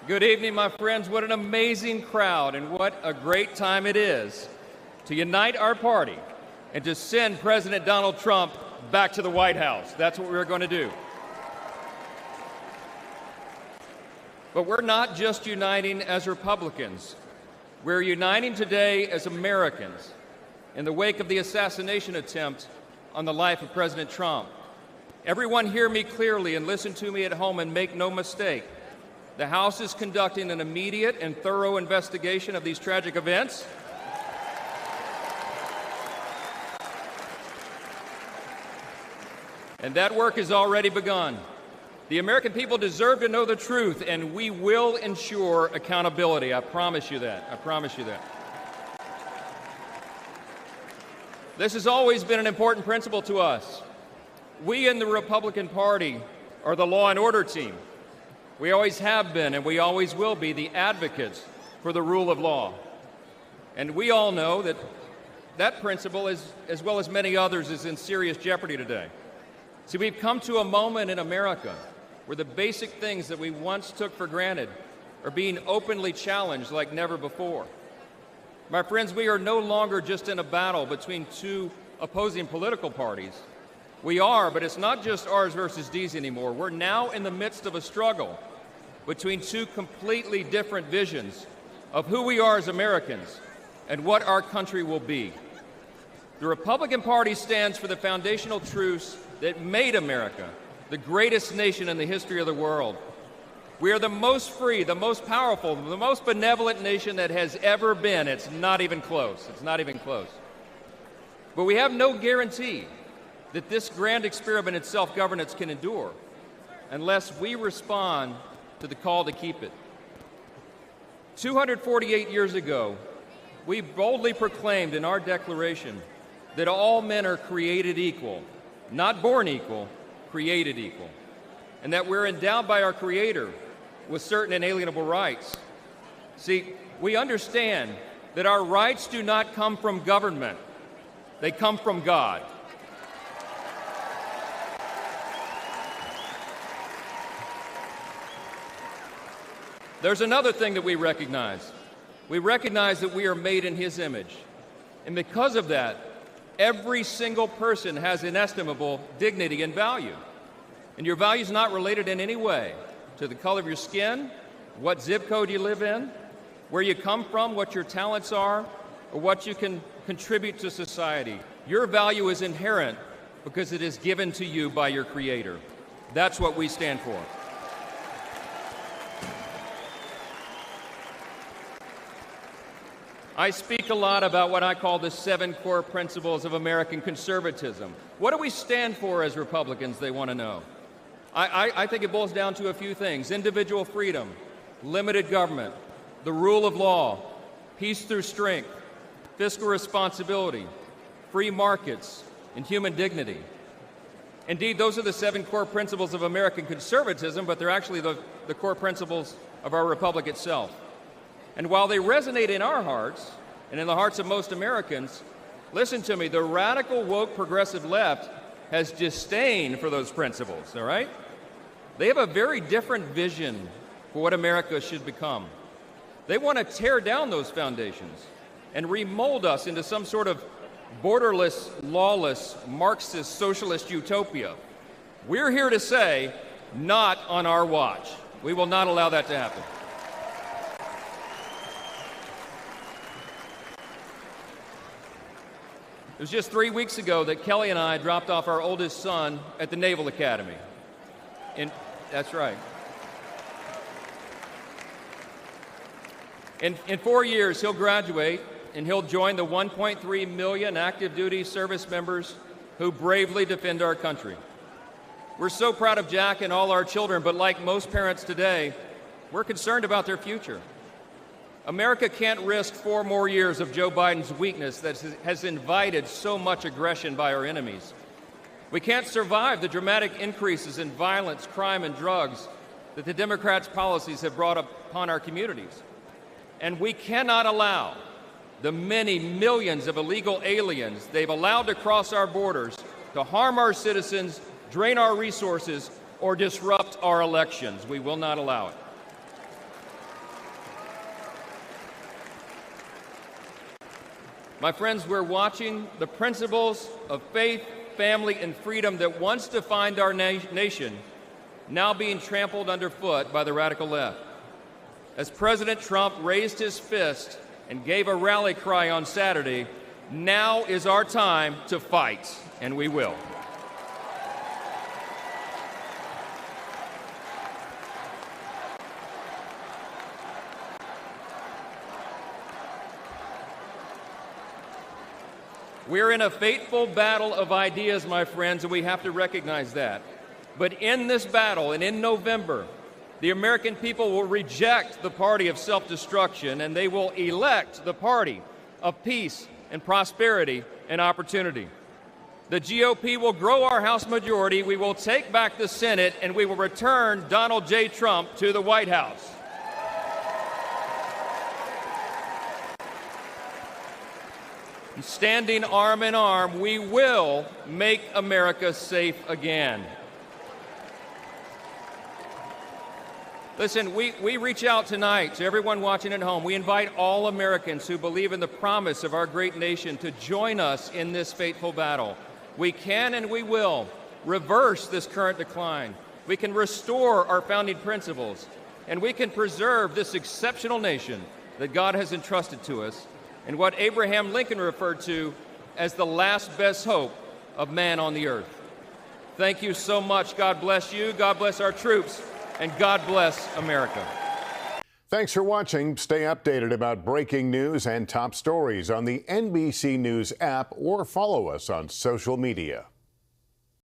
Good evening, my friends. What an amazing crowd, and what a great time it is to unite our party and to send President Donald Trump back to the White House. That's what we're going to do. But we're not just uniting as Republicans. We're uniting today as Americans in the wake of the assassination attempt on the life of President Trump. Everyone hear me clearly and listen to me at home and make no mistake. The House is conducting an immediate and thorough investigation of these tragic events. And that work has already begun. The American people deserve to know the truth, and we will ensure accountability. I promise you that. I promise you that. This has always been an important principle to us. We in the Republican Party are the law and order team. We always have been, and we always will be, the advocates for the rule of law. And we all know that that principle, as well as many others, is in serious jeopardy today. See, we've come to a moment in America where the basic things that we once took for granted are being openly challenged like never before. My friends, we are no longer just in a battle between two opposing political parties. We are, but it's not just ours versus these anymore. We're now in the midst of a struggle between two completely different visions of who we are as Americans and what our country will be. The Republican Party stands for the foundational truths that made America the greatest nation in the history of the world. We are the most free, the most powerful, the most benevolent nation that has ever been. It's not even close. It's not even close. But we have no guarantee that this grand experiment in self-governance can endure unless we respond to the call to keep it. 248 years ago, we boldly proclaimed in our Declaration that all men are created equal, not born equal, created equal, and that we're endowed by our Creator with certain inalienable rights. See, we understand that our rights do not come from government, they come from God. There's another thing that we recognize. We recognize that we are made in His image. And because of that, every single person has inestimable dignity and value. And your value is not related in any way to the color of your skin, what zip code you live in, where you come from, what your talents are, or what you can contribute to society. Your value is inherent because it is given to you by your Creator. That's what we stand for. I speak a lot about what I call the 7 core principles of American conservatism. What do we stand for as Republicans, they want to know? I think it boils down to a few things: individual freedom, limited government, the rule of law, peace through strength, fiscal responsibility, free markets, and human dignity. Indeed, those are the 7 core principles of American conservatism, but they're actually the core principles of our republic itself. And while they resonate in our hearts and in the hearts of most Americans, listen to me, the radical, woke, progressive left has disdain for those principles, all right? They have a very different vision for what America should become. They want to tear down those foundations and remold us into some sort of borderless, lawless, Marxist, socialist utopia. We're here to say, not on our watch. We will not allow that to happen. It was just 3 weeks ago that Kelly and I dropped off our oldest son at the Naval Academy. That's right. In 4 years, he'll graduate, and he'll join the 1.3 million active duty service members who bravely defend our country. We're so proud of Jack and all our children, but like most parents today, we're concerned about their future. America can't risk 4 more years of Joe Biden's weakness that has invited so much aggression by our enemies. We can't survive the dramatic increases in violence, crime, and drugs that the Democrats' policies have brought upon our communities. And we cannot allow the many millions of illegal aliens they've allowed to cross our borders to harm our citizens, drain our resources, or disrupt our elections. We will not allow it. My friends, we're watching the principles of faith, family, and freedom that once defined our nation now being trampled underfoot by the radical left. As President Trump raised his fist and gave a rally cry on Saturday, now is our time to fight, and we will. We're in a fateful battle of ideas, my friends, and we have to recognize that. But in this battle, and in November, the American people will reject the party of self-destruction, and they will elect the party of peace and prosperity and opportunity. The GOP will grow our House majority, we will take back the Senate, and we will return Donald J. Trump to the White House. Standing arm in arm, we will make America safe again. Listen, we reach out tonight to everyone watching at home. We invite all Americans who believe in the promise of our great nation to join us in this fateful battle. We can and we will reverse this current decline. We can restore our founding principles, and we can preserve this exceptional nation that God has entrusted to us, and what Abraham Lincoln referred to as the last best hope of man on the earth. Thank you so much. God bless you. God bless our troops. And God bless America. Thanks for watching. Stay updated about breaking news and top stories on the NBC News app or follow us on social media.